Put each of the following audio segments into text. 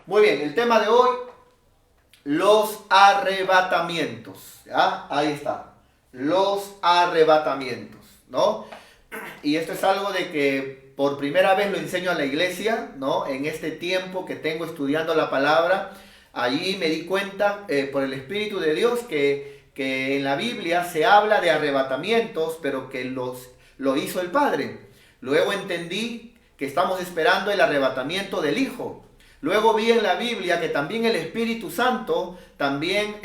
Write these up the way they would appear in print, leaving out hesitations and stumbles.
Muy bien, el tema de hoy, los arrebatamientos. ¿Ya? Ahí está. Los arrebatamientos, ¿no? Y esto es algo de que por primera vez lo enseño a la iglesia, ¿no? En este tiempo que tengo estudiando la palabra, allí me di cuenta por el Espíritu de Dios que en la Biblia se habla de arrebatamientos, pero que lo hizo el Padre. Luego entendí que estamos esperando el arrebatamiento del Hijo. Luego vi en la Biblia que también el Espíritu Santo también,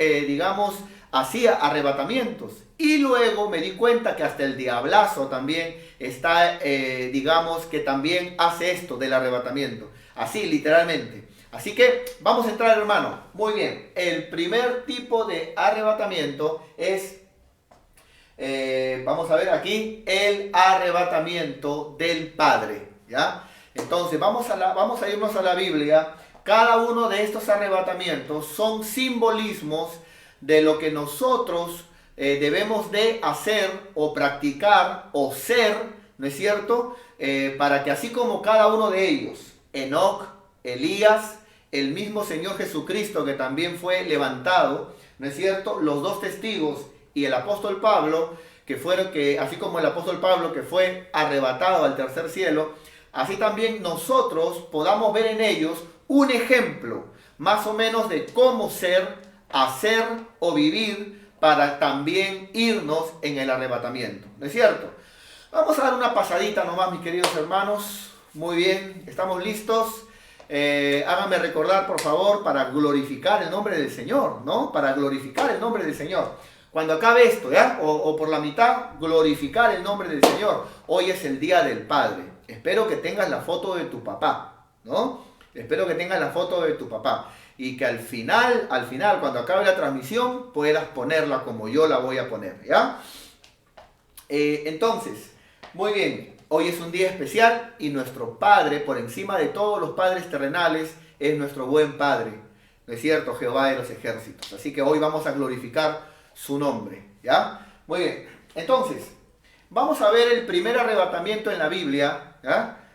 hacía arrebatamientos. Y luego me di cuenta que hasta el diablazo también está, que también hace esto del arrebatamiento. Así, literalmente. Así que vamos a entrar, hermano. Muy bien. El primer tipo de arrebatamiento es, vamos a ver aquí, el arrebatamiento del Padre. ¿Ya? Entonces, vamos a irnos a la Biblia. Cada uno de estos arrebatamientos son simbolismos de lo que nosotros debemos de hacer o practicar o ser, ¿no es cierto? Para que así como cada uno de ellos, Enoc, Elías, el mismo Señor Jesucristo que también fue levantado, ¿no es cierto? Los dos testigos y el apóstol Pablo, así como el apóstol Pablo que fue arrebatado al tercer cielo, así también nosotros podamos ver en ellos un ejemplo más o menos de cómo ser, hacer o vivir para también irnos en el arrebatamiento. ¿No es cierto? Vamos a dar una pasadita nomás, mis queridos hermanos. Muy bien, ¿estamos listos? Háganme recordar, por favor, para glorificar el nombre del Señor, ¿no? Para glorificar el nombre del Señor. Cuando acabe esto, ¿ya? O por la mitad, glorificar el nombre del Señor. Hoy es el Día del Padre. Espero que tengas la foto de tu papá, ¿no? Espero que tengas la foto de tu papá. Y que al final, cuando acabe la transmisión, puedas ponerla como yo la voy a poner, ¿ya? Entonces, muy bien. Hoy es un día especial y nuestro Padre, por encima de todos los padres terrenales, es nuestro buen Padre. ¿No es cierto? Jehová de los ejércitos. Así que hoy vamos a glorificar su nombre, ¿ya? Muy bien. Entonces, vamos a ver el primer arrebatamiento en la Biblia, ¿ya?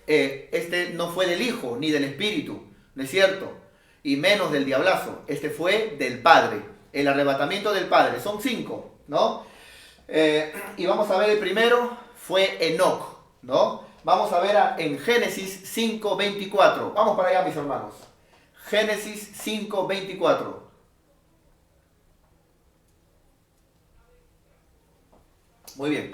Este no fue del Hijo ni del Espíritu, ¿no es cierto? Y menos del diablazo. Este fue del Padre. El arrebatamiento del Padre. Son 5, ¿no? Y vamos a ver el primero. Fue Enoc, ¿no? Vamos a ver en Génesis 5:24. Vamos para allá, mis hermanos. Génesis 5:24. Muy bien.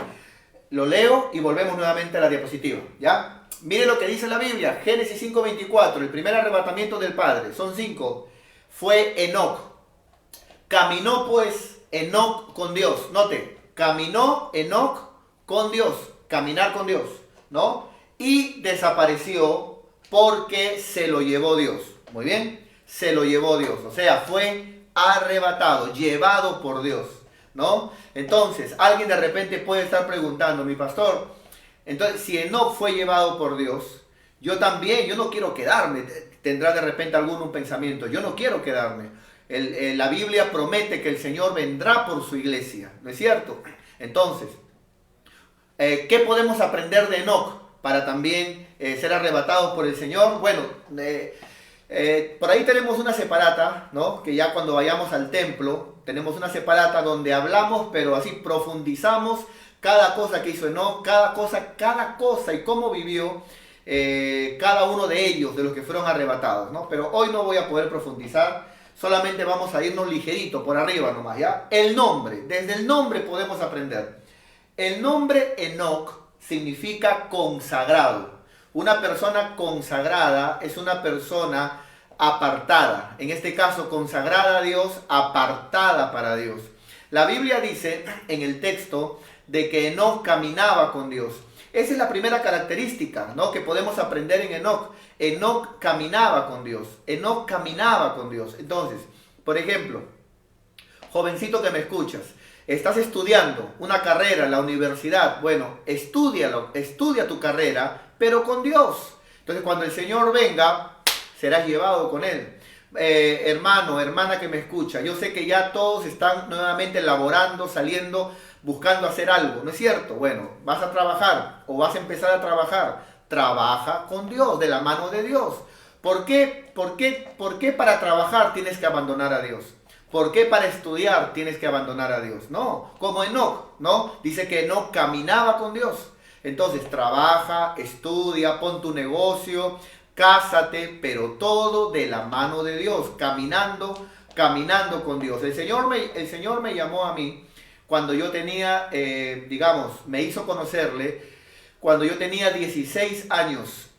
Lo leo y volvemos nuevamente a la diapositiva, ¿ya? Mire lo que dice la Biblia. Génesis 5:24. El primer arrebatamiento del Padre. Son 5. Fue Enoc. Caminó pues Enoc con Dios. Note, caminó Enoc con Dios, caminar con Dios, ¿no? Y desapareció porque se lo llevó Dios. Muy bien, se lo llevó Dios. O sea, fue arrebatado, llevado por Dios, ¿no? Entonces, alguien de repente puede estar preguntando, mi pastor, entonces, si Enoc fue llevado por Dios, yo no quiero quedarme. Tendrá de repente un pensamiento, yo no quiero quedarme. La Biblia promete que el Señor vendrá por su iglesia, ¿no es cierto? Entonces, ¿qué podemos aprender de Enoc para también ser arrebatados por el Señor? Bueno, por ahí tenemos una separata, ¿no? Que ya cuando vayamos al templo, tenemos una separata donde hablamos, pero así profundizamos cada cosa que hizo Enoc, cada cosa y cómo vivió cada uno de ellos, de los que fueron arrebatados, ¿no? Pero hoy no voy a poder profundizar, solamente vamos a irnos ligerito por arriba nomás, ¿ya? El nombre, desde el nombre podemos aprender. El nombre Enoc significa consagrado. Una persona consagrada es una persona apartada. En este caso, consagrada a Dios, apartada para Dios. La Biblia dice en el texto de que Enoc caminaba con Dios. Esa es la primera característica, ¿no?, que podemos aprender en Enoc. Enoc caminaba con Dios. Enoc caminaba con Dios. Entonces, por ejemplo, jovencito que me escuchas, estás estudiando una carrera en la universidad. Bueno, estudia tu carrera, pero con Dios. Entonces, cuando el Señor venga, serás llevado con Él. Hermano, hermana que me escucha, yo sé que ya todos están nuevamente laborando, saliendo, buscando hacer algo, ¿no es cierto? Bueno, vas a trabajar o vas a empezar a trabajar. Trabaja con Dios, de la mano de Dios. ¿Por qué para trabajar tienes que abandonar a Dios? ¿Por qué para estudiar tienes que abandonar a Dios? No, como Enoc, ¿no? Dice que Enoc caminaba con Dios. Entonces, trabaja, estudia, pon tu negocio, cásate, pero todo de la mano de Dios, caminando con Dios. El Señor me llamó a mí cuando yo tenía, me hizo conocerle cuando yo tenía 16 años,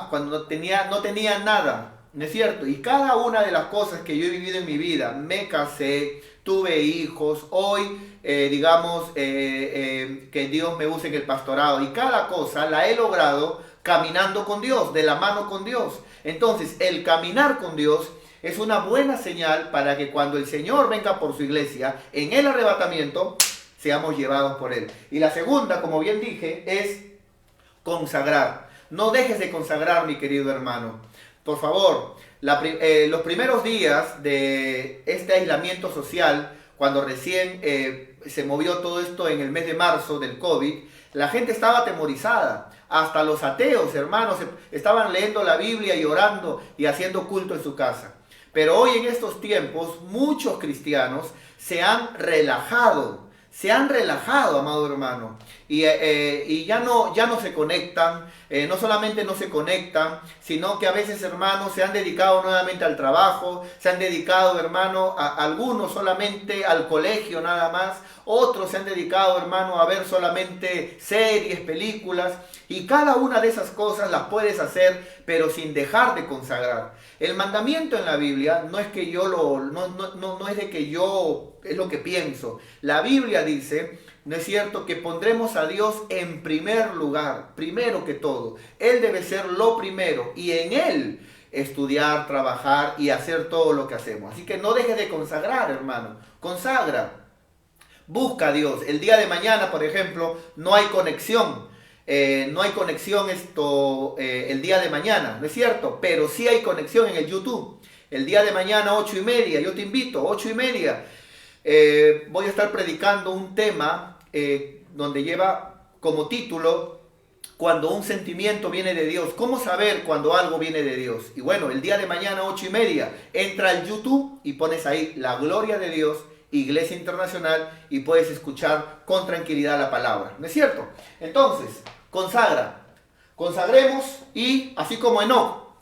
cuando no tenía nada. ¿No es cierto? Y cada una de las cosas que yo he vivido en mi vida, me casé, tuve hijos, hoy, que Dios me use en el pastorado, y cada cosa la he logrado caminando con Dios, de la mano con Dios. Entonces, el caminar con Dios es una buena señal para que cuando el Señor venga por su iglesia, en el arrebatamiento, seamos llevados por Él. Y la segunda, como bien dije, es consagrar. No dejes de consagrar, mi querido hermano. Por favor, los primeros días de este aislamiento social, cuando recién se movió todo esto en el mes de marzo del COVID, la gente estaba atemorizada. Hasta los ateos, hermanos, estaban leyendo la Biblia y orando y haciendo culto en su casa. Pero hoy en estos tiempos, muchos cristianos se han relajado, amado hermano, y ya no se conectan, no solamente no se conectan, sino que a veces, hermanos, se han dedicado nuevamente al trabajo, se han dedicado, hermano, algunos solamente al colegio nada más, otros se han dedicado, hermano, a ver solamente series, películas, y cada una de esas cosas las puedes hacer, pero sin dejar de consagrar. El mandamiento en la Biblia no es que no es de que yo es lo que pienso. La Biblia dice, ¿no es cierto?, que pondremos a Dios en primer lugar, primero que todo. Él debe ser lo primero y en Él estudiar, trabajar y hacer todo lo que hacemos. Así que no dejes de consagrar, hermano. Consagra. Busca a Dios. El día de mañana, por ejemplo, no hay conexión. No hay conexión el día de mañana, ¿no es cierto? Pero sí hay conexión en el YouTube. El día de mañana, 8:30, yo te invito, 8:30. Voy a estar predicando un tema donde lleva como título cuando un sentimiento viene de Dios. ¿Cómo saber cuando algo viene de Dios? Y bueno, el día de mañana 8:30 entra al YouTube y pones ahí la gloria de Dios, Iglesia Internacional, y puedes escuchar con tranquilidad la palabra, ¿no es cierto? Entonces, consagra, consagremos, y así como Enoc,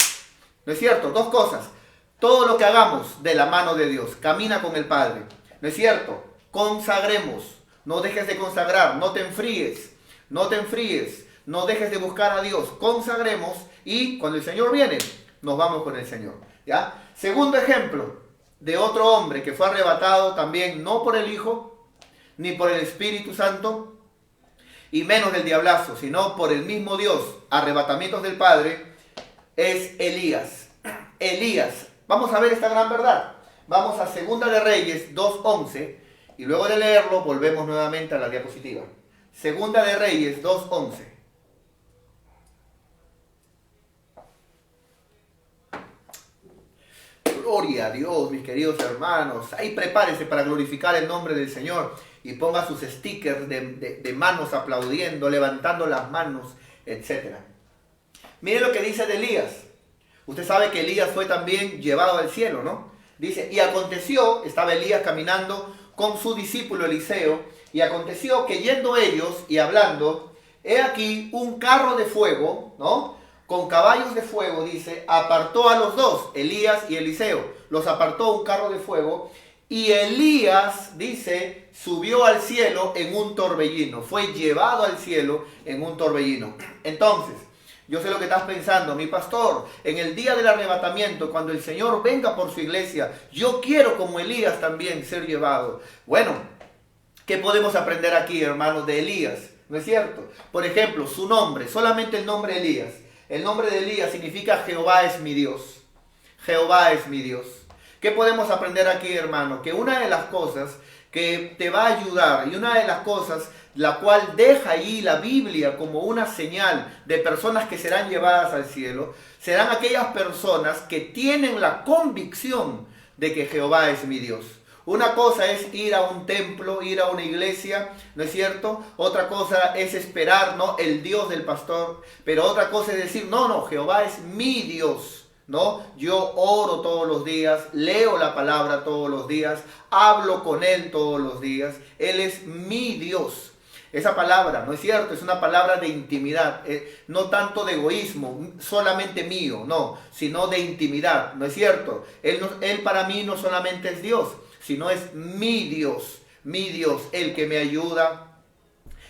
¿no es cierto? Dos cosas: todo lo que hagamos de la mano de Dios, camina con el Padre, ¿no es cierto? Consagremos, no dejes de consagrar, no te enfríes, no dejes de buscar a Dios, consagremos, y cuando el Señor viene, nos vamos con el Señor, ¿ya? Segundo ejemplo de otro hombre que fue arrebatado también, no por el Hijo, ni por el Espíritu Santo, y menos del diablazo, sino por el mismo Dios, arrebatamientos del Padre, es Elías. Elías, vamos a ver esta gran verdad. Vamos a Segunda de Reyes 2:11, y luego de leerlo volvemos nuevamente a la diapositiva. Segunda de Reyes 2:11. Gloria a Dios, mis queridos hermanos. Ahí prepárense para glorificar el nombre del Señor y ponga sus stickers de manos aplaudiendo, levantando las manos, etc. Miren lo que dice de Elías. Usted sabe que Elías fue también llevado al cielo, ¿no? Dice, y aconteció, estaba Elías caminando con su discípulo Eliseo, y aconteció que yendo ellos y hablando, he aquí un carro de fuego, ¿no?, con caballos de fuego, dice, apartó a los dos, Elías y Eliseo. Los apartó un carro de fuego, y Elías, dice, subió al cielo en un torbellino. Fue llevado al cielo en un torbellino. Entonces, yo sé lo que estás pensando, mi pastor, en el día del arrebatamiento, cuando el Señor venga por su iglesia, yo quiero como Elías también ser llevado. Bueno, ¿qué podemos aprender aquí, hermanos, de Elías? ¿No es cierto? Por ejemplo, su nombre, solamente el nombre Elías. El nombre de Elías significa Jehová es mi Dios. Jehová es mi Dios. ¿Qué podemos aprender aquí, hermano? Que una de las cosas que te va a ayudar, y una de las cosas la cual deja ahí la Biblia como una señal de personas que serán llevadas al cielo, serán aquellas personas que tienen la convicción de que Jehová es mi Dios. Una cosa es ir a un templo, ir a una iglesia, ¿no es cierto? Otra cosa es esperar, ¿no?, el Dios del pastor. Pero otra cosa es decir, no, Jehová es mi Dios, ¿no? Yo oro todos los días, leo la palabra todos los días, hablo con Él todos los días. Él es mi Dios. Esa palabra, ¿no es cierto? Es una palabra de intimidad, no tanto de egoísmo, solamente mío, no, sino de intimidad, ¿no es cierto? Él para mí no solamente es Dios, sino es mi Dios, el que me ayuda,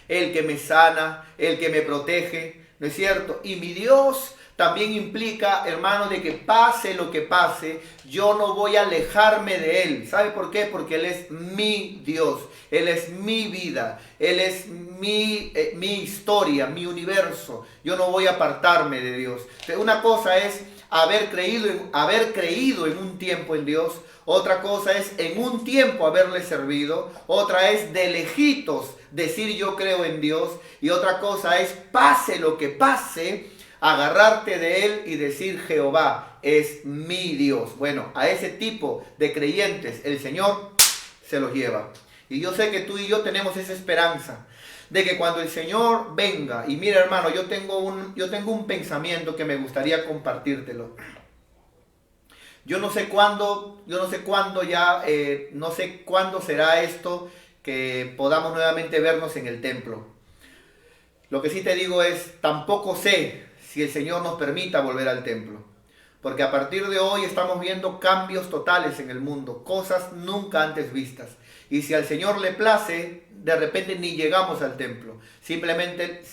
el que me sana, el que me protege, ¿no es cierto? Y mi Dios también implica, hermano, de que pase lo que pase, yo no voy a alejarme de Él. ¿Sabe por qué? Porque Él es mi Dios, Él es mi vida, Él es mi historia, mi universo. Yo no voy a apartarme de Dios. Una cosa es haber creído en un tiempo en Dios, otra cosa es en un tiempo haberle servido, otra es de lejitos decir yo creo en Dios, y otra cosa es pase lo que pase, agarrarte de Él y decir Jehová es mi Dios. Bueno, a ese tipo de creyentes el Señor se los lleva. Y yo sé que tú y yo tenemos esa esperanza de que cuando el Señor venga, y mira hermano, yo tengo un pensamiento que me gustaría compartírtelo. Yo no sé cuándo será esto que podamos nuevamente vernos en el templo. Lo que sí te digo es, tampoco sé si el Señor nos permita volver al templo. Porque a partir de hoy estamos viendo cambios totales en el mundo, cosas nunca antes vistas. Y si al Señor le place, de repente ni llegamos al templo. Simplemente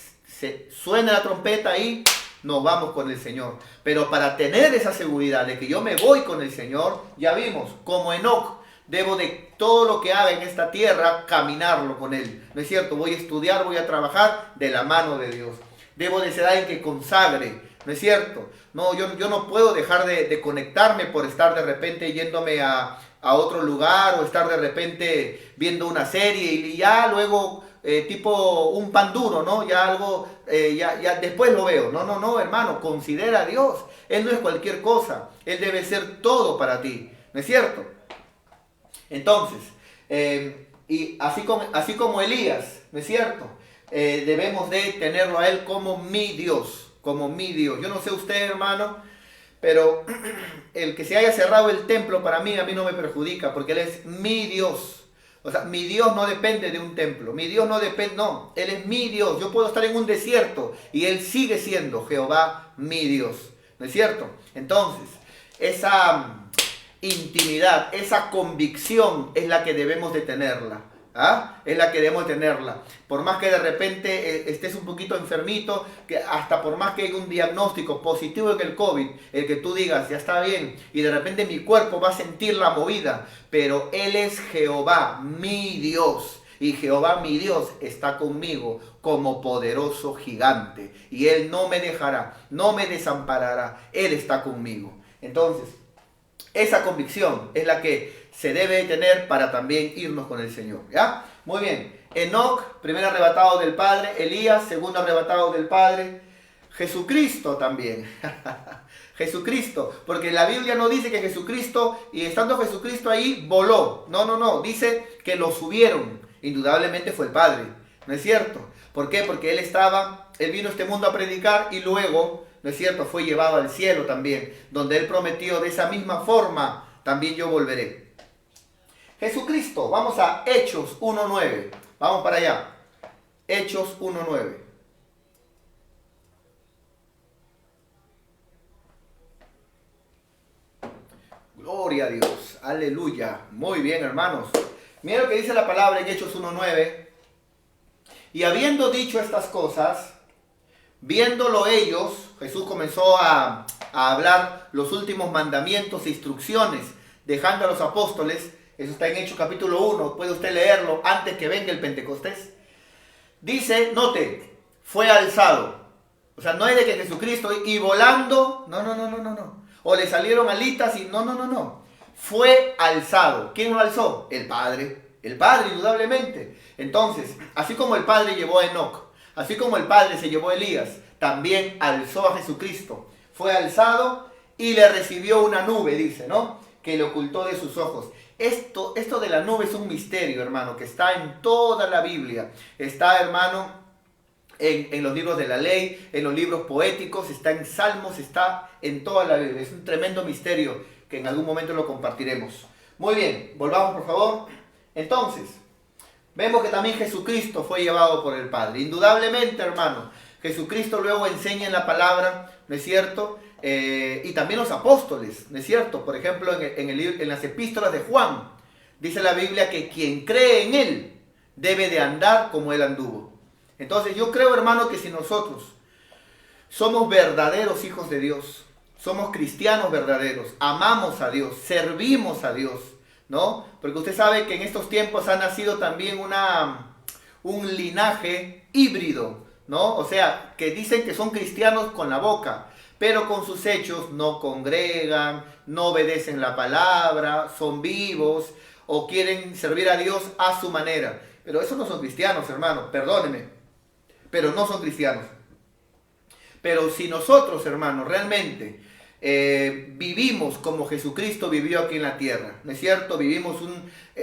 suena la trompeta y nos vamos con el Señor. Pero para tener esa seguridad de que yo me voy con el Señor, ya vimos, como Enoc, debo de todo lo que haga en esta tierra, caminarlo con Él. ¿No es cierto? Voy a estudiar, voy a trabajar de la mano de Dios. Debo de ser alguien que consagre, ¿no es cierto? No, yo no puedo dejar de conectarme por estar de repente yéndome a otro lugar o estar de repente viendo una serie y ya luego tipo un pan duro, ¿no? Ya algo, ya después lo veo. No, hermano, considera a Dios. Él no es cualquier cosa. Él debe ser todo para ti, ¿no es cierto? Entonces, y así como Elías, ¿no es cierto? Debemos de tenerlo a Él como mi Dios, como mi Dios. Yo no sé usted, hermano, pero el que se haya cerrado el templo para mí, a mí no me perjudica, porque Él es mi Dios. O sea, mi Dios no depende de un templo, mi Dios no depende, no, Él es mi Dios. Yo puedo estar en un desierto y Él sigue siendo Jehová mi Dios, ¿no es cierto? Entonces, esa intimidad, esa convicción es la que debemos de tenerla. ¿Ah? Es la que debemos tenerla. Por más que de repente estés un poquito enfermito, que hasta por más que haya un diagnóstico positivo en el COVID, el que tú digas, ya está bien, y de repente mi cuerpo va a sentir la movida, pero Él es Jehová, mi Dios, y Jehová, mi Dios, está conmigo como poderoso gigante, y Él no me dejará, no me desamparará, Él está conmigo. Entonces, esa convicción es la que se debe tener para también irnos con el Señor, ¿ya? Muy bien. Enoc, primer arrebatado del Padre. Elías, segundo arrebatado del Padre. Jesucristo también. Jesucristo, porque la Biblia no dice que Jesucristo, y estando Jesucristo ahí, voló. No. Dice que lo subieron. Indudablemente fue el Padre. ¿No es cierto? ¿Por qué? Porque Él vino a este mundo a predicar y luego, ¿no es cierto?, fue llevado al cielo también, donde Él prometió, de esa misma forma también yo volveré. Jesucristo, vamos a Hechos 1:9. Vamos para allá. Hechos 1:9. Gloria a Dios. Aleluya. Muy bien, hermanos. Mira lo que dice la palabra en Hechos 1:9. Y habiendo dicho estas cosas, viéndolo ellos, Jesús comenzó a hablar los últimos mandamientos e instrucciones, dejando a los apóstoles. Eso está en Hechos capítulo 1, puede usted leerlo antes que venga el Pentecostés. Dice, note, fue alzado. O sea, no es de que Jesucristo y volando, no. O le salieron alitas y no. Fue alzado. ¿Quién lo alzó? El Padre, indudablemente. Entonces, así como el Padre llevó a Enoc, así como el Padre se llevó a Elías, también alzó a Jesucristo. Fue alzado y le recibió una nube, dice, ¿no? Que le ocultó de sus ojos. Esto de la nube es un misterio, hermano, que está en toda la Biblia. Está, hermano, en los libros de la ley, en los libros poéticos, está en Salmos, está en toda la Biblia. Es un tremendo misterio que en algún momento lo compartiremos. Muy bien, volvamos por favor. Entonces, vemos que también Jesucristo fue llevado por el Padre. Indudablemente, hermano, Jesucristo luego enseña en la palabra, ¿no es cierto? Y también los apóstoles, ¿no es cierto? Por ejemplo, en las epístolas de Juan, dice la Biblia que quien cree en Él debe de andar como Él anduvo. Entonces yo creo, hermano, que si nosotros somos verdaderos hijos de Dios, somos cristianos verdaderos, amamos a Dios, servimos a Dios, ¿no? Porque usted sabe que en estos tiempos ha nacido también un linaje híbrido, ¿no? O sea, que dicen que son cristianos con la boca, pero con sus hechos no congregan, no obedecen la palabra, son vivos o quieren servir a Dios a su manera. Pero esos no son cristianos, hermano, perdónenme, pero no son cristianos. Pero si nosotros, hermanos, realmente vivimos como Jesucristo vivió aquí en la tierra, ¿no es cierto?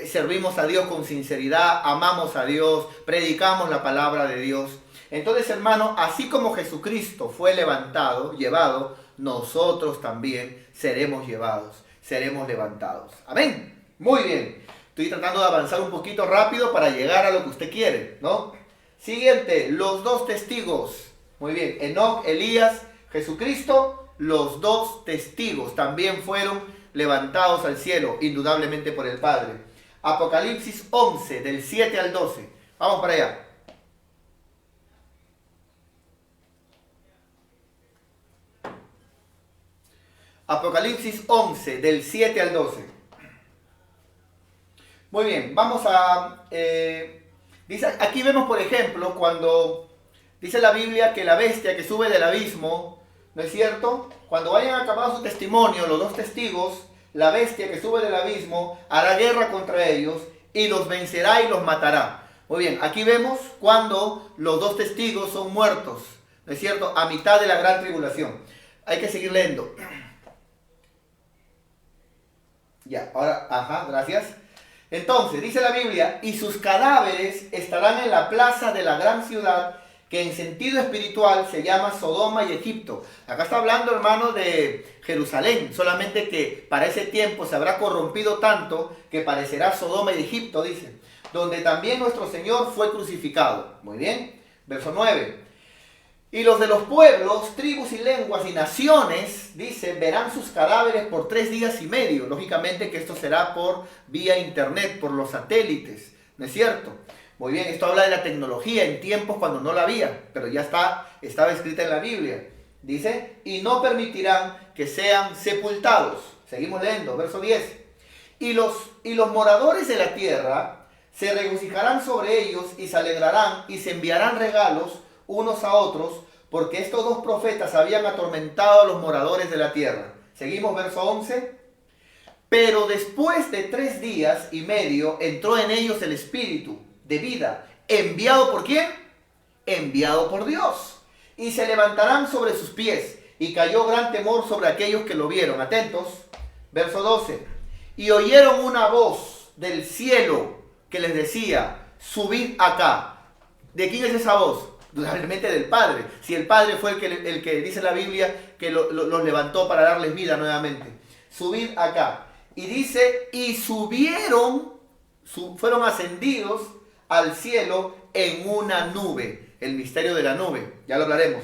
Servimos a Dios con sinceridad, amamos a Dios, predicamos la palabra de Dios. Entonces, hermano, así como Jesucristo fue levantado, llevado, nosotros también seremos llevados, seremos levantados. Amén. Muy bien. Estoy tratando de avanzar un poquito rápido para llegar a lo que usted quiere, ¿no? Siguiente, los dos testigos. Muy bien, Enoc, Elías, Jesucristo, los dos testigos también fueron levantados al cielo, indudablemente por el Padre. Apocalipsis 11, del 7 al 12. Vamos para allá. Apocalipsis 11, del 7 al 12. Muy bien, vamos a... dice, aquí vemos, por ejemplo, cuando dice la Biblia que la bestia que sube del abismo, ¿no es cierto? Cuando vayan a acabar su testimonio, los dos testigos, la bestia que sube del abismo hará guerra contra ellos y los vencerá y los matará. Muy bien, aquí vemos cuando los dos testigos son muertos, ¿no es cierto? A mitad de la gran tribulación. Hay que seguir leyendo. Ya, ahora, ajá, gracias. Entonces, dice la Biblia, y sus cadáveres estarán en la plaza de la gran ciudad, que en sentido espiritual se llama Sodoma y Egipto. Acá está hablando, hermano, de Jerusalén, solamente que para ese tiempo se habrá corrompido tanto que parecerá Sodoma y Egipto, dice, donde también nuestro Señor fue crucificado. Muy bien, verso 9. Y los de los pueblos, tribus y lenguas y naciones, dice, verán sus cadáveres por 3 días y medio. Lógicamente que esto será por vía internet, por los satélites, ¿no es cierto? Muy bien, esto habla de la tecnología en tiempos cuando no la había, pero ya estaba escrita en la Biblia. Dice, y no permitirán que sean sepultados. Seguimos leyendo, verso 10. Y los moradores de la tierra se regocijarán sobre ellos y se alegrarán y se enviarán regalos unos a otros, porque estos dos profetas habían atormentado a los moradores de la tierra. Seguimos, verso 11. Pero después de 3 días y medio entró en ellos el espíritu de vida. ¿Enviado por quién? Enviado por Dios. Y se levantarán sobre sus pies. Y cayó gran temor sobre aquellos que lo vieron. Atentos. Verso 12. Y oyeron una voz del cielo que les decía, subid acá. ¿De quién es esa voz? Realmente del Padre. Si el Padre fue el que dice la Biblia que los levantó para darles vida nuevamente. Subid acá. Y dice, y subieron, fueron ascendidos al cielo en una nube. El misterio de la nube, ya lo hablaremos.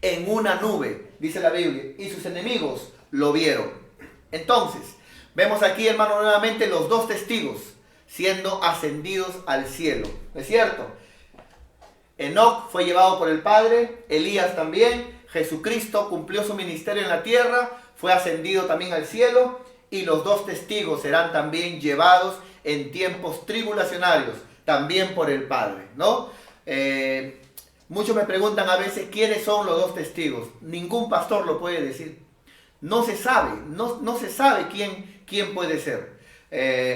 En una nube, dice la Biblia. Y sus enemigos lo vieron. Entonces, vemos aquí, hermano, nuevamente los dos testigos siendo ascendidos al cielo. ¿No es cierto? Enoc fue llevado por el Padre, Elías también, Jesucristo cumplió su ministerio en la tierra, fue ascendido también al cielo, y los dos testigos serán también llevados en tiempos tribulacionarios, también por el Padre, ¿no? Muchos me preguntan a veces quiénes son los dos testigos. Ningún pastor lo puede decir. No se sabe, no se sabe quién puede ser.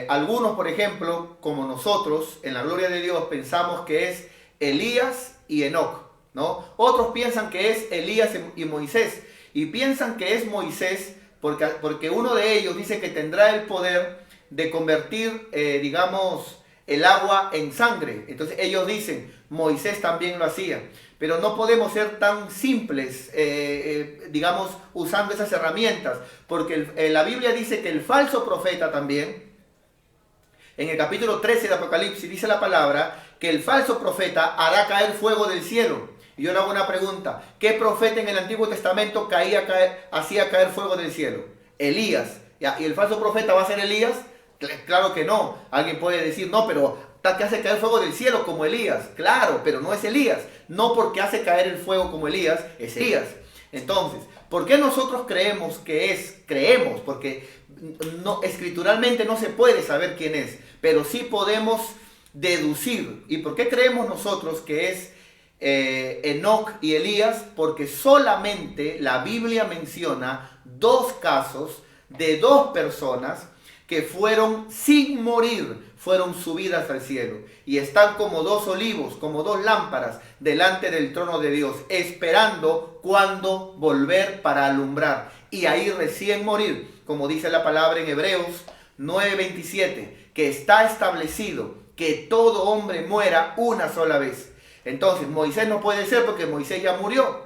Algunos, por ejemplo, como nosotros, en la gloria de Dios, pensamos que es Elías y Enoc, ¿no? Otros piensan que es Elías y Moisés, y piensan que es Moisés porque uno de ellos dice que tendrá el poder de convertir, digamos, el agua en sangre. Entonces ellos dicen, Moisés también lo hacía. Pero no podemos ser tan simples, digamos, usando esas herramientas, porque la Biblia dice que el falso profeta también, en el capítulo 13 de Apocalipsis, dice la palabra que el falso profeta hará caer fuego del cielo. Y yo le hago una pregunta, ¿qué profeta en el Antiguo Testamento hacía caer fuego del cielo? Elías. ¿Ya? ¿Y el falso profeta va a ser Elías? Claro que no. Alguien puede decir, no, pero que hace caer fuego del cielo como Elías. Claro, pero no es Elías. No porque hace caer el fuego como Elías, es Elías. Entonces, ¿por qué nosotros creemos que es? Creemos, porque escrituralmente no se puede saber quién es, pero sí podemos deducir. ¿Y por qué creemos nosotros que es Enoc y Elías? Porque solamente la Biblia menciona dos casos de dos personas que fueron sin morir, fueron subidas al cielo y están como dos olivos, como dos lámparas delante del trono de Dios, esperando cuándo volver para alumbrar y ahí recién morir, como dice la palabra en Hebreos 9:27, que está establecido que todo hombre muera una sola vez. Entonces Moisés no puede ser porque Moisés ya murió,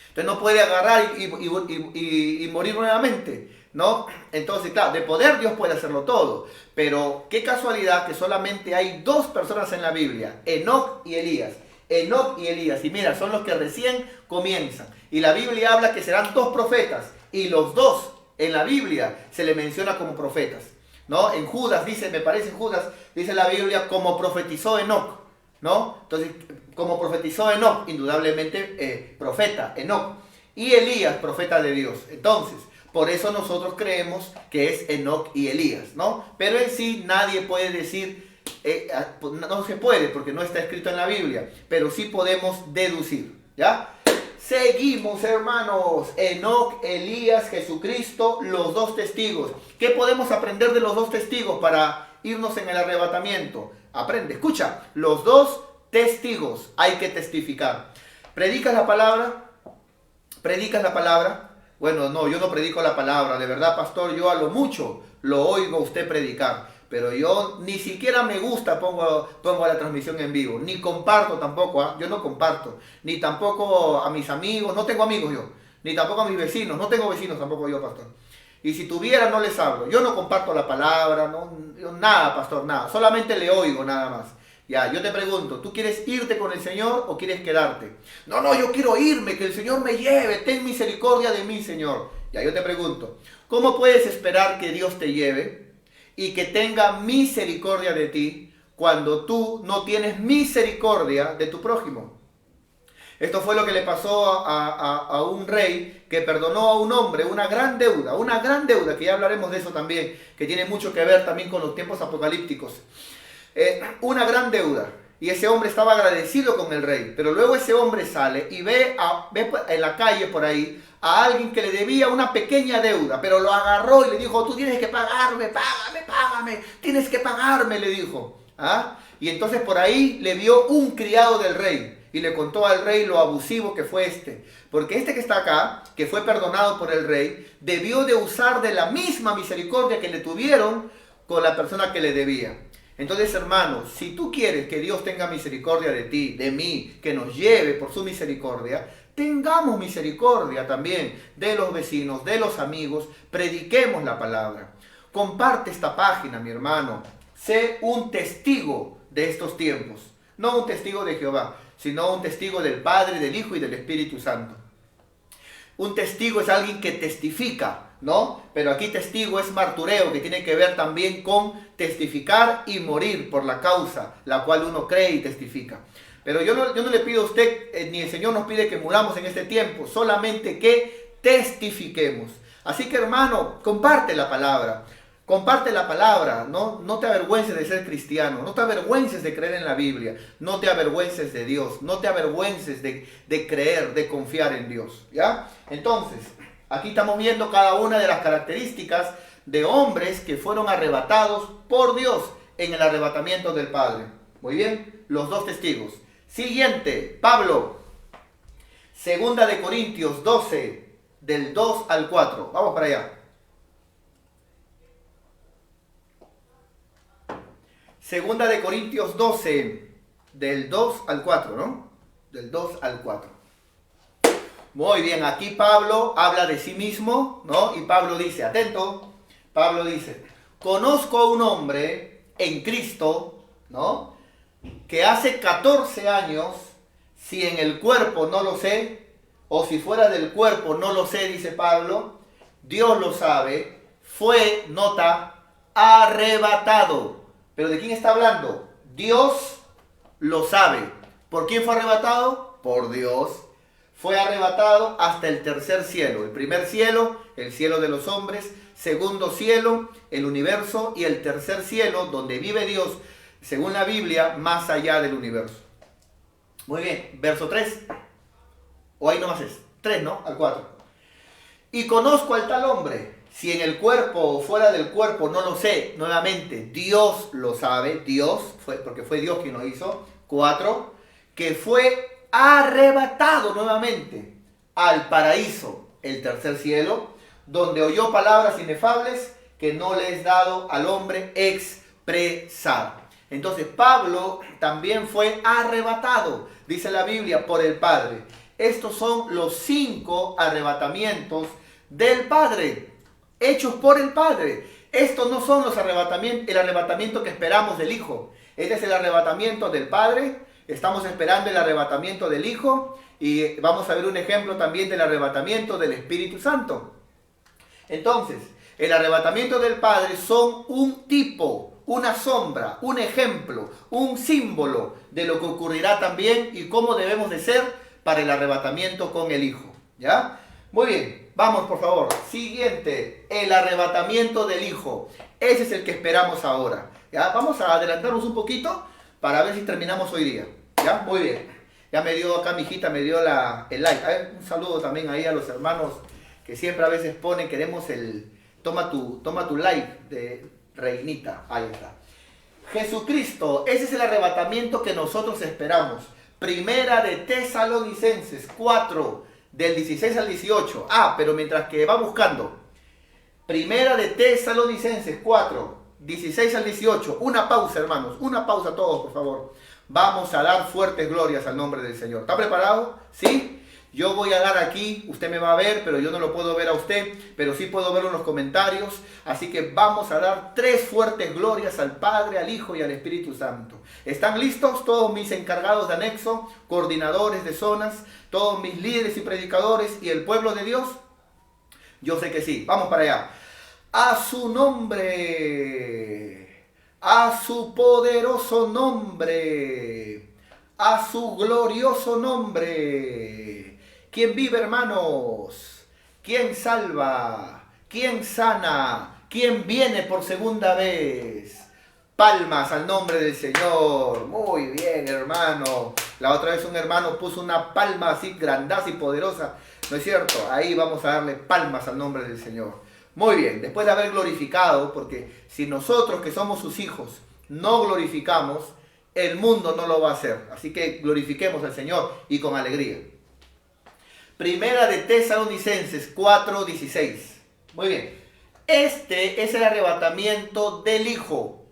entonces no puede agarrar y morir nuevamente, ¿no? Entonces, claro, de poder Dios puede hacerlo todo, pero qué casualidad que solamente hay dos personas en la Biblia, Enoc y Elías. Enoc y Elías, y mira, son los que recién comienzan. Y la Biblia habla que serán dos profetas, y los dos en la Biblia se le menciona como profetas, ¿no? En Judas dice, me parece en Judas, dice la Biblia, como profetizó Enoc, ¿no? Entonces, como profetizó Enoc, indudablemente profeta, Enoc. Y Elías, profeta de Dios. Entonces, por eso nosotros creemos que es Enoc y Elías, ¿no? Pero en sí nadie puede decir, no se puede porque no está escrito en la Biblia, pero sí podemos deducir, ¿ya? Seguimos, hermanos. Enoc, Elías, Jesucristo, los dos testigos. ¿Qué podemos aprender de los dos testigos para irnos en el arrebatamiento? Aprende, escucha, los dos testigos hay que testificar. ¿Predicas la palabra? ¿Predicas la palabra? Bueno, no, yo no predico la palabra, de verdad, pastor, yo a lo mucho lo oigo a usted predicar, pero yo ni siquiera me gusta pongo la transmisión en vivo, ni comparto tampoco, ¿eh? Yo no comparto, ni tampoco a mis amigos, no tengo amigos yo, ni tampoco a mis vecinos, no tengo vecinos tampoco yo, pastor. Y si tuviera no les hablo, yo no comparto la palabra, no, nada, pastor, nada, solamente le oigo nada más. Ya, yo te pregunto, ¿tú quieres irte con el Señor o quieres quedarte? No, yo quiero irme, que el Señor me lleve, ten misericordia de mí, Señor. Ya, yo te pregunto, ¿cómo puedes esperar que Dios te lleve y que tenga misericordia de ti cuando tú no tienes misericordia de tu prójimo? Esto fue lo que le pasó a un rey que perdonó a un hombre una gran deuda, que ya hablaremos de eso también, que tiene mucho que ver también con los tiempos apocalípticos. Una gran deuda, y ese hombre estaba agradecido con el rey, pero luego ese hombre sale y ve en la calle por ahí a alguien que le debía una pequeña deuda, pero lo agarró y le dijo, tú tienes que pagarme, págame, tienes que pagarme, le dijo. ¿Ah? Y entonces por ahí le vio un criado del rey y le contó al rey lo abusivo que fue porque este que está acá, que fue perdonado por el rey, debió de usar de la misma misericordia que le tuvieron con la persona que le debía. Entonces, hermanos, si tú quieres que Dios tenga misericordia de ti, de mí, que nos lleve por su misericordia, tengamos misericordia también de los vecinos, de los amigos, prediquemos la palabra. Comparte esta página, mi hermano. Sé un testigo de estos tiempos. No un testigo de Jehová, sino un testigo del Padre, del Hijo y del Espíritu Santo. Un testigo es alguien que testifica, ¿no? Pero aquí testigo es martureo, que tiene que ver también con testificar y morir por la causa, la cual uno cree y testifica. Pero yo no le pido a usted, ni el Señor nos pide que muramos en este tiempo, solamente que testifiquemos. Así que, hermano, comparte la palabra. Comparte la palabra, no te avergüences de ser cristiano, no te avergüences de creer en la Biblia, no te avergüences de Dios, no te avergüences de creer, de confiar en Dios, ¿ya? Entonces, aquí estamos viendo cada una de las características de hombres que fueron arrebatados por Dios en el arrebatamiento del Padre. Muy bien, los dos testigos. Siguiente, Pablo, 2 de Corintios 12, del 2 al 4. Vamos para allá. Segunda de Corintios 12, del 2 al 4, ¿no? Del 2 al 4. Muy bien, aquí Pablo habla de sí mismo, ¿no? Y Pablo dice, atento, Pablo dice, conozco a un hombre en Cristo, ¿no? Que hace 14 años, si en el cuerpo no lo sé, o si fuera del cuerpo no lo sé, dice Pablo, Dios lo sabe, fue, nota, arrebatado. ¿Pero de quién está hablando? Dios lo sabe. ¿Por quién fue arrebatado? Por Dios. Fue arrebatado hasta el tercer cielo. El primer cielo, el cielo de los hombres. Segundo cielo, el universo. Y el tercer cielo, donde vive Dios, según la Biblia, más allá del universo. Muy bien, verso 3. O ahí nomás es. 3, ¿no? Al 4. Y conozco al tal hombre. Si en el cuerpo o fuera del cuerpo, no lo sé. Nuevamente, Dios lo sabe. Dios, porque fue Dios quien lo hizo. 4. Que fue arrebatado nuevamente al paraíso, el tercer cielo, donde oyó palabras inefables que no le es dado al hombre expresar. Entonces Pablo también fue arrebatado, dice la Biblia, por el Padre. Estos son los 5 arrebatamientos del Padre, hechos por el Padre. Estos no son los arrebatamientos, el arrebatamiento que esperamos del Hijo. Este es el arrebatamiento del Padre. Estamos esperando el arrebatamiento del Hijo y vamos a ver un ejemplo también del arrebatamiento del Espíritu Santo. Entonces, el arrebatamiento del Padre son un tipo, una sombra, un ejemplo, un símbolo de lo que ocurrirá también y cómo debemos de ser para el arrebatamiento con el Hijo. ¿Ya? Muy bien, vamos por favor. Siguiente, el arrebatamiento del Hijo. Ese es el que esperamos ahora. ¿Ya? Vamos a adelantarnos un poquito para ver si terminamos hoy día. ¿Ya? Muy bien. Ya me dio acá mi hijita, me dio el like. A ver, un saludo también ahí a los hermanos que siempre a veces ponen, queremos el toma tu like de Reinita. Ahí está. Jesucristo, ese es el arrebatamiento que nosotros esperamos. Primera de Tesalonicenses 4, del 16 al 18. Pero mientras que va buscando. Primera de Tesalonicenses 4, 16 al 18. Una pausa, hermanos. Una pausa todos, por favor. Vamos a dar fuertes glorias al nombre del Señor. ¿Está preparado? ¿Sí? Yo voy a dar aquí, usted me va a ver, pero yo no lo puedo ver a usted, pero sí puedo verlo en los comentarios. Así que vamos a dar 3 fuertes glorias al Padre, al Hijo y al Espíritu Santo. ¿Están listos todos mis encargados de anexo, coordinadores de zonas, todos mis líderes y predicadores y el pueblo de Dios? Yo sé que sí. Vamos para allá. A su nombre, a su poderoso nombre, a su glorioso nombre. ¿Quién vive, hermanos? ¿Quién salva? ¿Quién sana? ¿Quién viene por segunda vez? Palmas al nombre del Señor. Muy bien, hermano. La otra vez un hermano puso una palma así grandaza y poderosa. ¿No es cierto? Ahí vamos a darle palmas al nombre del Señor. Muy bien, después de haber glorificado, porque si nosotros que somos sus hijos no glorificamos, el mundo no lo va a hacer. Así que glorifiquemos al Señor y con alegría. Primera de Tesalonicenses 4:16. Muy bien. Este es el arrebatamiento del Hijo,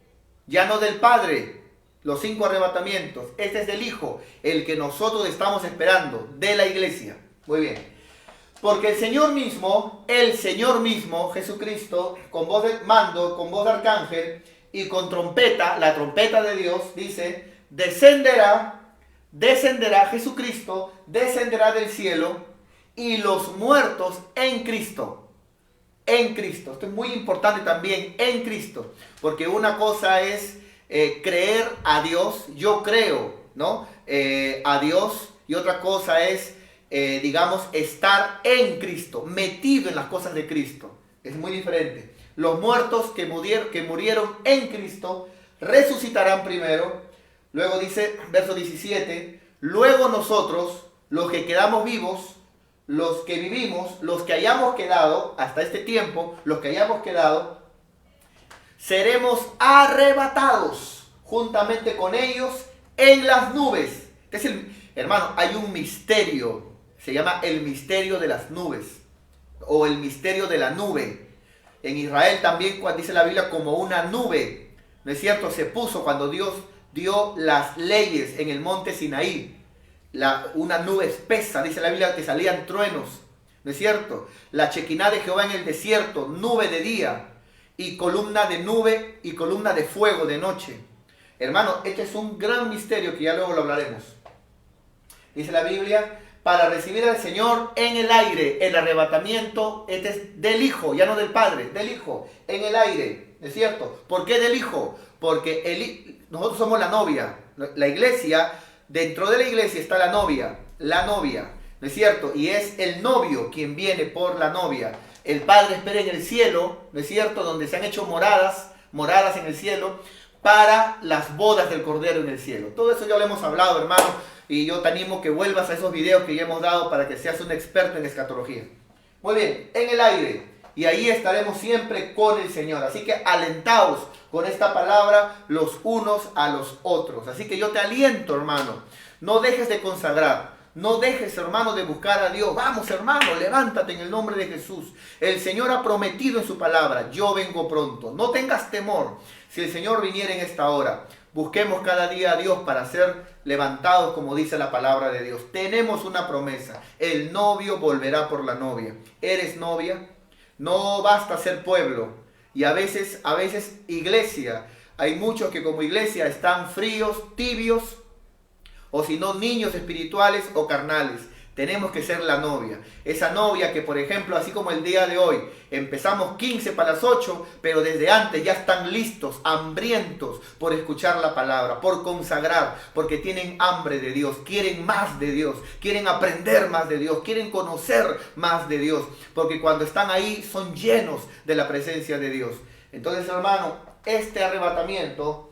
ya no del Padre. Los 5 arrebatamientos. Este es del Hijo, el que nosotros estamos esperando, de la iglesia. Muy bien. Porque el Señor mismo, Jesucristo, con voz de mando, con voz de arcángel y con trompeta, la trompeta de Dios, dice, descenderá Jesucristo, descenderá del cielo y los muertos en Cristo. En Cristo. Esto es muy importante también, en Cristo. Porque una cosa es creer a Dios, yo creo, ¿no? A Dios, y otra cosa es digamos, estar en Cristo, metido en las cosas de Cristo. Es muy diferente. Los muertos que murieron en Cristo resucitarán primero. Luego dice, verso 17, luego nosotros, los que quedamos vivos, los que vivimos, los que hayamos quedado, hasta este tiempo, los que hayamos quedado, seremos arrebatados juntamente con ellos en las nubes. Es hermano, hay un misterio. Se llama el misterio de las nubes o el misterio de la nube. En Israel también dice la Biblia como una nube. ¿no es cierto? Se puso cuando Dios dio las leyes en el monte Sinaí. Una nube espesa, dice la Biblia, que salían truenos, ¿no es cierto? La Chequiná de Jehová en el desierto, nube de día y columna de nube y columna de fuego de noche. Hermano, este es un gran misterio que ya luego lo hablaremos. Dice la Biblia, para recibir al Señor en el aire, el arrebatamiento, este es del Hijo, ya no del Padre, del Hijo, en el aire, ¿no es cierto? ¿Por qué del Hijo? Porque nosotros somos la novia, la iglesia. Dentro de la iglesia está la novia, ¿no es cierto? Y es el novio quien viene por la novia. El Padre espera en el cielo, ¿no es cierto? Donde se han hecho moradas en el cielo, para las bodas del Cordero en el cielo. Todo eso ya lo hemos hablado, hermano, y yo te animo que vuelvas a esos videos que ya hemos dado para que seas un experto en escatología. Muy bien, en el aire, y ahí estaremos siempre con el Señor. Así que alentaos con esta palabra los unos a los otros. Así que yo te aliento, hermano, no dejes de consagrar, no dejes, hermano, de buscar a Dios. Vamos, hermano, levántate en el nombre de Jesús. El Señor ha prometido en su palabra, yo vengo pronto. No tengas temor si el Señor viniera en esta hora. Busquemos cada día a Dios para ser levantados, como dice la palabra de Dios. Tenemos una promesa, el novio volverá por la novia. ¿Eres novia? No basta ser pueblo. Y a veces iglesia, hay muchos que como iglesia están fríos, tibios, o si no niños espirituales o carnales. Tenemos que ser la novia. Esa novia que, por ejemplo, así como el día de hoy, empezamos 15 para las 8, pero desde antes ya están listos, hambrientos por escuchar la palabra, por consagrar, porque tienen hambre de Dios, quieren más de Dios, quieren aprender más de Dios, quieren conocer más de Dios, porque cuando están ahí son llenos de la presencia de Dios. Entonces, hermano, este arrebatamiento,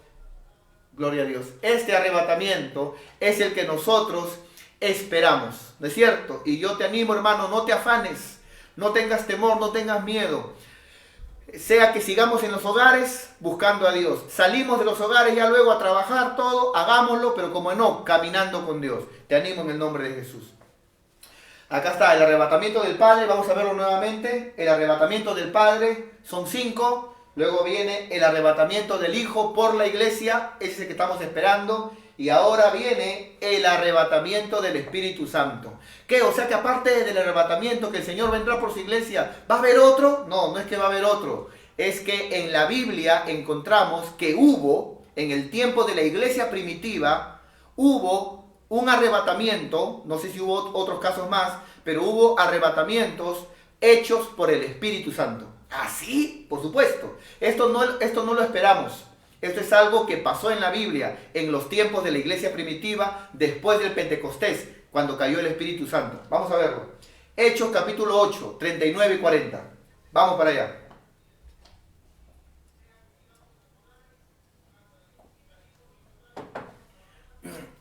gloria a Dios, este arrebatamiento es el que nosotros esperamos, ¿no es cierto? Y yo te animo, hermano, no te afanes, no tengas temor, no tengas miedo. Sea que sigamos en los hogares buscando a Dios. Salimos de los hogares ya luego a trabajar todo, hagámoslo, pero como no, caminando con Dios. Te animo en el nombre de Jesús. Acá está el arrebatamiento del Padre, vamos a verlo nuevamente. El arrebatamiento del Padre son 5. Luego viene el arrebatamiento del Hijo por la iglesia, ese es el que estamos esperando. Y ahora viene el arrebatamiento del Espíritu Santo. ¿Qué? O sea que aparte del arrebatamiento que el Señor vendrá por su iglesia, ¿va a haber otro? No, no es que va a haber otro. Es que en la Biblia encontramos que hubo, en el tiempo de la iglesia primitiva, hubo un arrebatamiento, no sé si hubo otros casos más, pero hubo arrebatamientos hechos por el Espíritu Santo. ¿Ah, sí? Por supuesto. Esto no lo esperamos. Esto es algo que pasó en la Biblia, en los tiempos de la iglesia primitiva, después del Pentecostés, cuando cayó el Espíritu Santo. Vamos a verlo. Hechos capítulo 8, 39 y 40. Vamos para allá.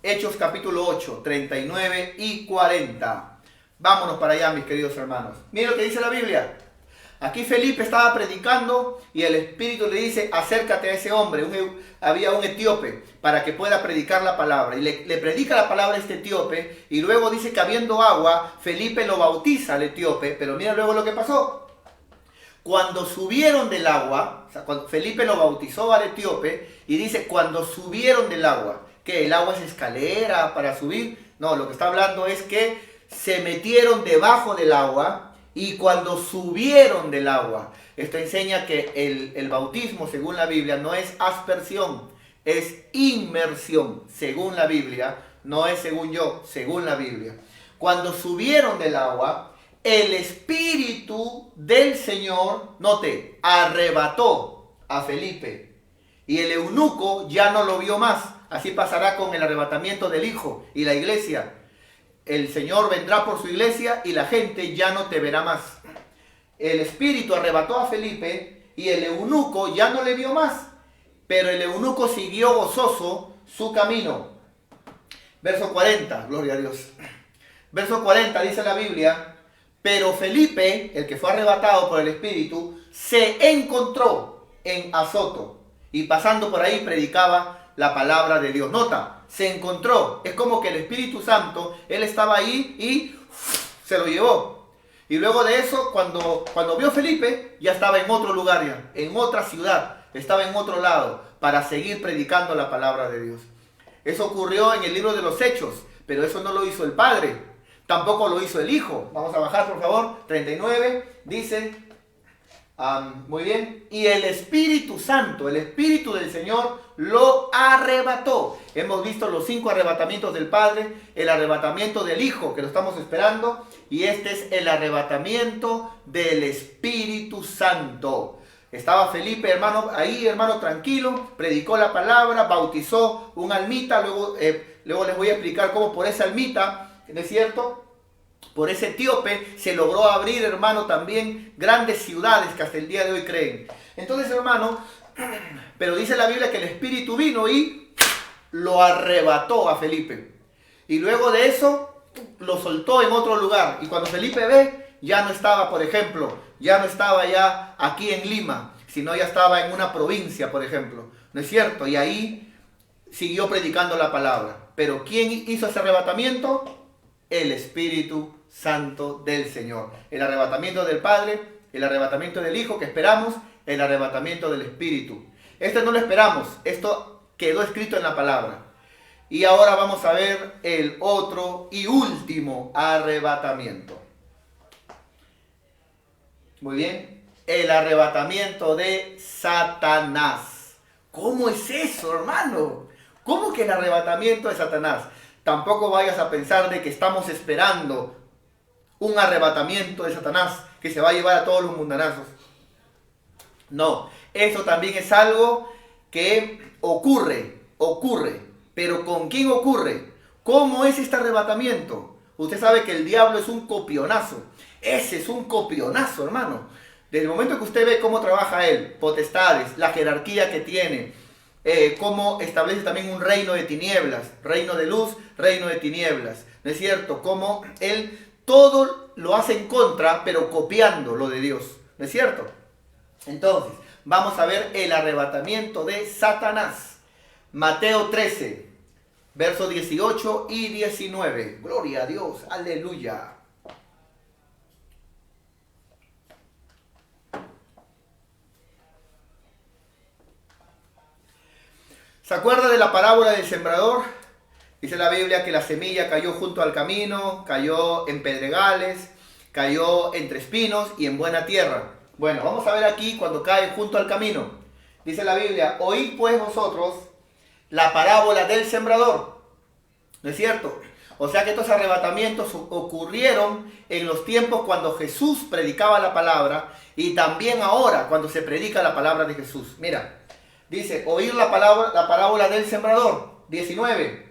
Hechos capítulo 8, 39 y 40. Vámonos para allá, mis queridos hermanos. Miren lo que dice la Biblia. Aquí Felipe estaba predicando y el Espíritu le dice, acércate a ese hombre. Había un etíope para que pueda predicar la palabra. Y le predica la palabra a este etíope y luego dice que habiendo agua, Felipe lo bautiza al etíope. Pero mira luego lo que pasó. Cuando subieron del agua, o sea, cuando Felipe lo bautizó al etíope y dice, cuando subieron del agua, que el agua es escalera para subir. No, lo que está hablando es que se metieron debajo del agua. Y cuando subieron del agua, esto enseña que el bautismo, según la Biblia, no es aspersión, es inmersión, según la Biblia, no es según yo, según la Biblia. Cuando subieron del agua, el Espíritu del Señor, note, arrebató a Felipe. Y el eunuco ya no lo vio más. Así pasará con el arrebatamiento del Hijo y la iglesia. El Señor vendrá por su iglesia y la gente ya no te verá más. El Espíritu arrebató a Felipe y el eunuco ya no le vio más. Pero el eunuco siguió gozoso su camino. Verso 40, gloria a Dios. Verso 40 dice la Biblia, pero Felipe, el que fue arrebatado por el Espíritu, se encontró en Azoto y pasando por ahí predicaba la palabra de Dios. Nota. Se encontró, es como que el Espíritu Santo, él estaba ahí y se lo llevó. Y luego de eso, cuando vio Felipe, ya estaba en otro lugar, ya, en otra ciudad. estaba en otro lado para seguir predicando la palabra de Dios. Eso ocurrió en el libro de los Hechos, pero eso no lo hizo el Padre, tampoco lo hizo el Hijo. Vamos a bajar, por favor, 39, dice, muy bien, y el Espíritu Santo, el Espíritu del Señor, lo arrebató. Hemos visto los 5 arrebatamientos del Padre, el arrebatamiento del Hijo, que lo estamos esperando, y este es el arrebatamiento del Espíritu Santo. Estaba Felipe, hermano, ahí, hermano, tranquilo, predicó la palabra, bautizó un almita, luego les voy a explicar cómo por esa almita, ¿no es cierto?, por ese etíope se logró abrir, hermano, también grandes ciudades que hasta el día de hoy creen. Entonces, hermano, pero dice la Biblia que el Espíritu vino y lo arrebató a Felipe. Y luego de eso lo soltó en otro lugar. Y cuando Felipe ve, ya no estaba, por ejemplo, ya no estaba ya aquí en Lima, sino ya estaba en una provincia, por ejemplo. ¿No es cierto? Y ahí siguió predicando la palabra. Pero ¿quién hizo ese arrebatamiento? El Espíritu Santo del Señor. El arrebatamiento del Padre, el arrebatamiento del Hijo que esperamos, el arrebatamiento del Espíritu. Esto no lo esperamos, esto quedó escrito en la palabra. Y ahora vamos a ver el otro y último arrebatamiento. Muy bien, el arrebatamiento de Satanás. ¿Cómo es eso, hermano? ¿Cómo que el arrebatamiento de Satanás? Tampoco vayas a pensar de que estamos esperando un arrebatamiento de Satanás que se va a llevar a todos los mundanazos. No, eso también es algo que ocurre. Pero ¿con quién ocurre? ¿Cómo es este arrebatamiento? Usted sabe que el diablo es un copionazo. Ese es un copionazo, hermano. Desde el momento que usted ve cómo trabaja él, potestades, la jerarquía que tiene, cómo establece también un reino de tinieblas, reino de luz, reino de tinieblas, ¿no es cierto? Cómo él todo lo hace en contra, pero copiando lo de Dios, ¿no es cierto? Entonces, vamos a ver el arrebatamiento de Satanás. Mateo 13, versos 18 y 19. Gloria a Dios, aleluya. ¿Se acuerda de la parábola del sembrador? Dice la Biblia que la semilla cayó junto al camino, cayó en pedregales, cayó entre espinos y en buena tierra. Bueno, vamos a ver aquí cuando cae junto al camino. Dice la Biblia, oíd pues vosotros la parábola del sembrador. ¿No es cierto? O sea que estos arrebatamientos ocurrieron en los tiempos cuando Jesús predicaba la palabra y también ahora cuando se predica la palabra de Jesús. Mira, dice, oír la parábola del sembrador. 19.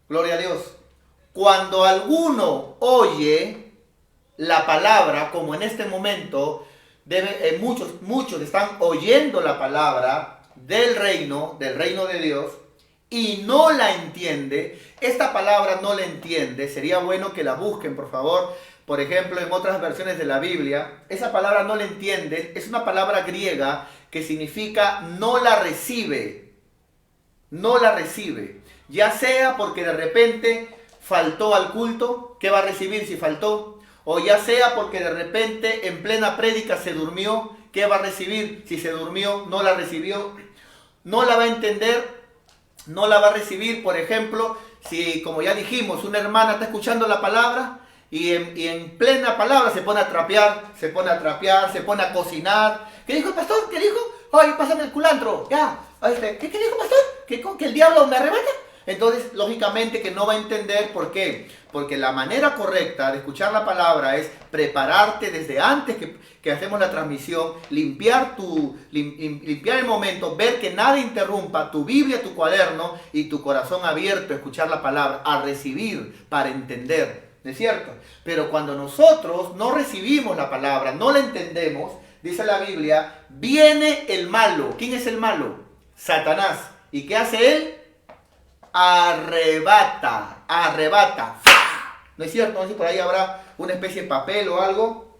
Gloria a Dios. Cuando alguno oye la palabra, como en este momento, muchos están oyendo la palabra del reino de Dios y no la entiende. Esta palabra no la entiende. Sería bueno que la busquen, por favor. Por ejemplo, en otras versiones de la Biblia, esa palabra no la entiende. Es una palabra griega que significa no la recibe. No la recibe. Ya sea porque de repente faltó al culto, ¿qué va a recibir si faltó? O ya sea porque de repente en plena prédica se durmió, ¿qué va a recibir si se durmió? No la recibió. No la va a entender, no la va a recibir. Por ejemplo, si, como ya dijimos, una hermana está escuchando la palabra y en plena palabra se pone a trapear, se pone a cocinar. ¿Qué dijo el pastor? ¿Qué dijo? Ay, pásame el culantro. Ya. ¿Qué dijo, pastor? ¿Que el diablo me arrebata? Entonces, lógicamente que no va a entender. ¿Por qué? Porque la manera correcta de escuchar la palabra es prepararte desde antes que hacemos la transmisión, limpiar el momento, ver que nada interrumpa tu Biblia, tu cuaderno y tu corazón abierto a escuchar la palabra, a recibir para entender. ¿No es cierto? Pero cuando nosotros no recibimos la palabra, no la entendemos, dice la Biblia, viene el malo. ¿Quién es el malo? Satanás. ¿Y qué hace él? Arrebata. ¿No es cierto? No sé si por ahí habrá una especie de papel o algo.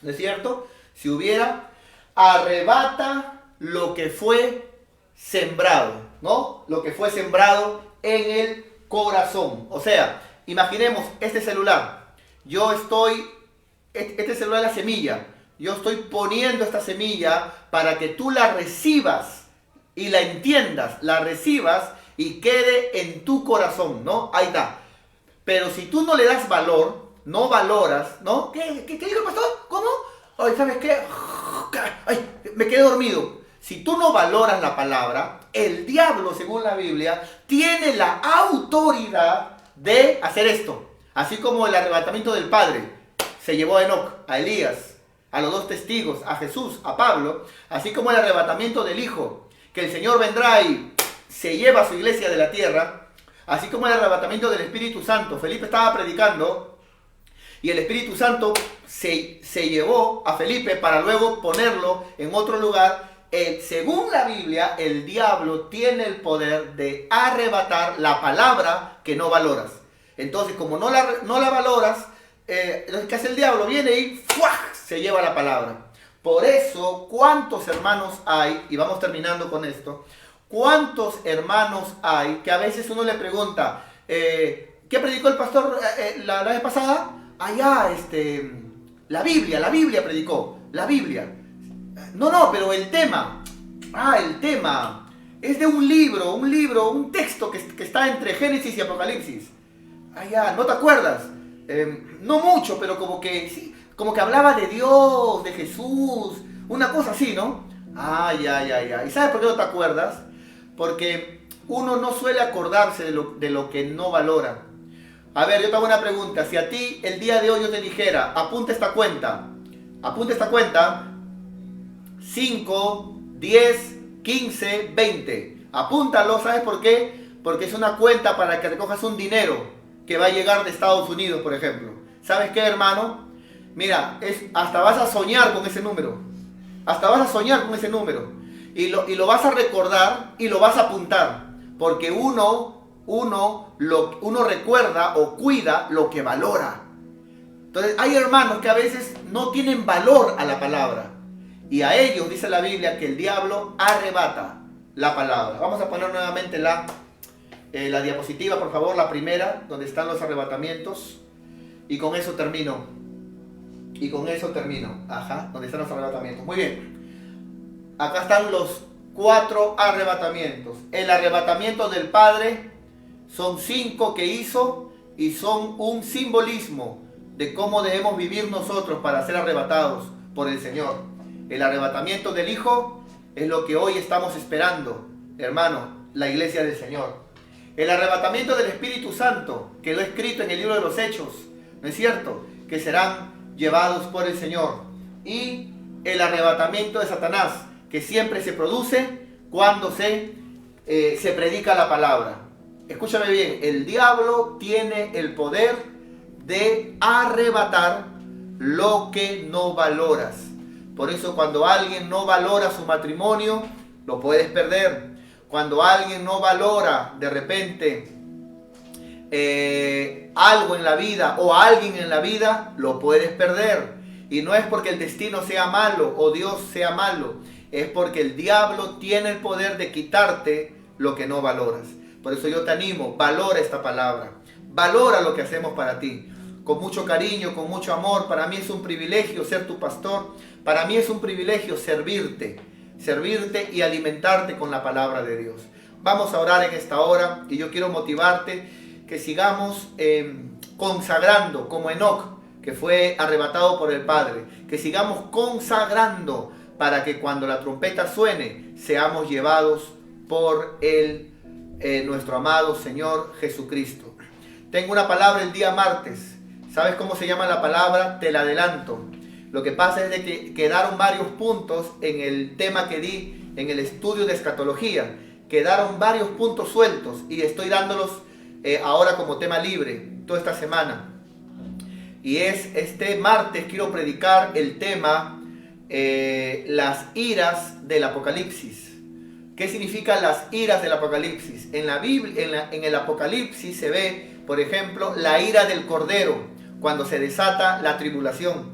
¿No es cierto? Si hubiera, arrebata lo que fue sembrado, ¿no? Lo que fue sembrado en el corazón. O sea, imaginemos este celular. Este celular es la semilla. yo estoy poniendo esta semilla para que tú la recibas y la entiendas, la recibas y quede en tu corazón, ¿no? Ahí está. Pero si tú no le das valor, no valoras, ¿no? ¿Qué dijo el pastor? ¿Cómo? Ay, ¿sabes qué? Ay, me quedé dormido. Si tú no valoras la palabra, el diablo, según la Biblia, tiene la autoridad de hacer esto. Así como el arrebatamiento del Padre se llevó a Enoc, a Elías, a los dos testigos, a Jesús, a Pablo, así como el arrebatamiento del Hijo, que el Señor vendrá y se lleva a su iglesia de la tierra, así como el arrebatamiento del Espíritu Santo. Felipe estaba predicando y el Espíritu Santo se llevó a Felipe para luego ponerlo en otro lugar. Según la Biblia, el diablo tiene el poder de arrebatar la palabra que no valoras. Entonces, como no la valoras, ¿qué hace el diablo? Viene y ¡fuah!, se lleva la palabra. Por eso, ¿cuántos hermanos hay? Y vamos terminando con esto. ¿Cuántos hermanos hay que a veces uno le pregunta, ¿qué predicó el pastor la vez pasada? Allá, la Biblia predicó, la Biblia. No, pero el tema es de un libro, un texto que está entre Génesis y Apocalipsis. Ya, ¿no te acuerdas? No mucho, pero como que sí, como que hablaba de Dios, de Jesús, una cosa así, ¿no? Ya. ¿Y sabes por qué no te acuerdas? Porque uno no suele acordarse de lo que no valora. A ver, yo te hago una pregunta. Si a ti el día de hoy yo te dijera, apunta esta cuenta, 5, 10, 15, 20. Apúntalo, ¿sabes por qué? Porque es una cuenta para que recojas un dinero que va a llegar de Estados Unidos, por ejemplo. ¿Sabes qué, hermano? Mira, hasta vas a soñar con ese número. Y lo vas a recordar y lo vas a apuntar. Porque uno recuerda o cuida lo que valora. Entonces hay hermanos que a veces no tienen valor a la palabra. Y a ellos dice la Biblia que el diablo arrebata la palabra. Vamos a poner nuevamente la diapositiva, por favor, la primera, donde están los arrebatamientos. Y con eso termino. Ajá, donde están los arrebatamientos. Muy bien. Acá están los 4 arrebatamientos. El arrebatamiento del Padre son 5 que hizo y son un simbolismo de cómo debemos vivir nosotros para ser arrebatados por el Señor. El arrebatamiento del Hijo es lo que hoy estamos esperando, hermano, la iglesia del Señor. El arrebatamiento del Espíritu Santo, que lo he escrito en el libro de los Hechos, ¿no es cierto? Que serán llevados por el Señor. Y el arrebatamiento de Satanás, que siempre se produce cuando se predica la palabra. Escúchame bien, el diablo tiene el poder de arrebatar lo que no valoras. Por eso cuando alguien no valora su matrimonio, lo puedes perder. Cuando alguien no valora de repente algo en la vida o a alguien en la vida, lo puedes perder. Y no es porque el destino sea malo o Dios sea malo, es porque el diablo tiene el poder de quitarte lo que no valoras. Por eso yo te animo, valora esta palabra, valora lo que hacemos para ti. Con mucho cariño, con mucho amor. Para mí es un privilegio ser tu pastor. Para mí es un privilegio servirte y alimentarte con la palabra de Dios. Vamos a orar en esta hora y yo quiero motivarte que sigamos consagrando como Enoc, que fue arrebatado por el Padre. Que sigamos consagrando para que cuando la trompeta suene seamos llevados por nuestro amado Señor Jesucristo. Tengo una palabra el día martes. ¿Sabes cómo se llama la palabra? Te la adelanto. Lo que pasa es de que quedaron varios puntos en el tema que di en el estudio de escatología. Quedaron varios puntos sueltos y estoy dándolos ahora como tema libre toda esta semana. Y este martes quiero predicar el tema las iras del Apocalipsis. ¿Qué significan las iras del Apocalipsis? En la Biblia, en el Apocalipsis se ve, por ejemplo, la ira del Cordero cuando se desata la tribulación.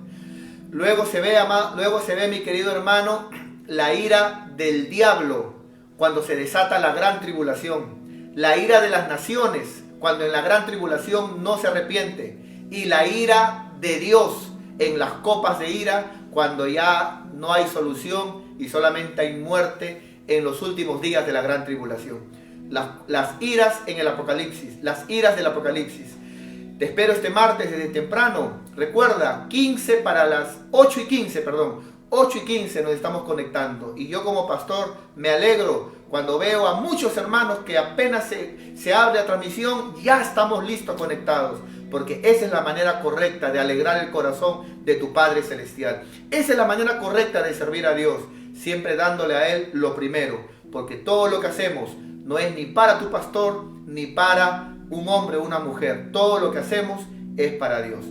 Luego se ve, mi querido hermano, la ira del diablo cuando se desata la gran tribulación. La ira de las naciones cuando en la gran tribulación no se arrepiente. Y la ira de Dios en las copas de ira cuando ya no hay solución y solamente hay muerte en los últimos días de la gran tribulación. Las iras en el Apocalipsis, las iras del Apocalipsis. Te espero este martes desde temprano. Recuerda, 8:15 nos estamos conectando. Y yo como pastor me alegro cuando veo a muchos hermanos que apenas se abre la transmisión, ya estamos listos conectados. Porque esa es la manera correcta de alegrar el corazón de tu Padre Celestial. Esa es la manera correcta de servir a Dios, siempre dándole a Él lo primero. Porque todo lo que hacemos no es ni para tu pastor, ni para un hombre o una mujer. Todo lo que hacemos es para Dios.